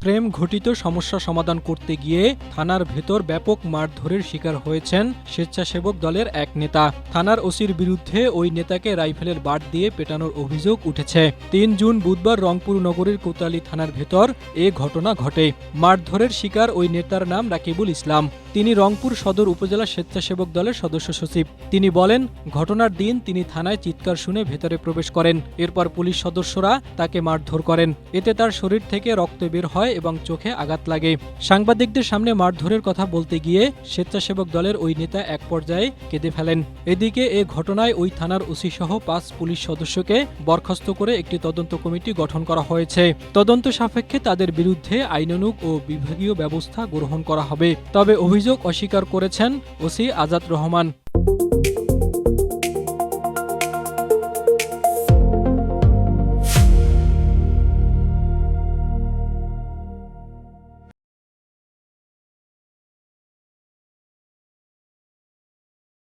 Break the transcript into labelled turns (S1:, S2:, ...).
S1: প্রেম ঘটিত সমস্যা সমাধান করতে গিয়ে থানার ভেতর ব্যাপক মারধরের শিকার হয়েছেন স্বেচ্ছাসেবক দলের এক নেতা। থানার ওসির বিরুদ্ধে ওই নেতাকে রাইফেলের বাট দিয়ে পেটানোর অভিযোগ উঠেছে। ৩ জুন বুধবার রংপুর নগরীর কোতোয়ালী থানার ভেতর এ ঘটনা ঘটে। মারধরের শিকার ওই নেতার নাম রাকিবুল ইসলাম। তিনি রংপুর সদর উপজেলা স্বেচ্ছাসেবক দলের সদস্য সচিব। তিনি বলেন, ঘটনার দিন তিনি থানায় চিৎকার শুনে ভেতরে প্রবেশ করেন। এরপর পুলিশ সদস্যরা তাকে মারধর করেন। এতে তার শরীর থেকে রক্ত বের হয় এবং চোখে আঘাত লাগে। সাংবাদিকদের সামনে মারধরের কথা বলতে গিয়ে স্বেচ্ছাসেবক দলের ওই নেতা এক পর্যায়ে কেঁদে ফেলেন। এদিকে এ ঘটনায় ওই থানার ওসি সহ ৫ পুলিশ সদস্যকে বরখাস্ত করে একটি তদন্ত কমিটি গঠন করা হয়েছে। তদন্ত সাপেক্ষে তাদের বিরুদ্ধে আইনানুগ ও বিভাগীয় ব্যবস্থা গ্রহণ করা হবে। তবে অভিযোগ অস্বীকার করেছেন ওসি আজাদ রহমান।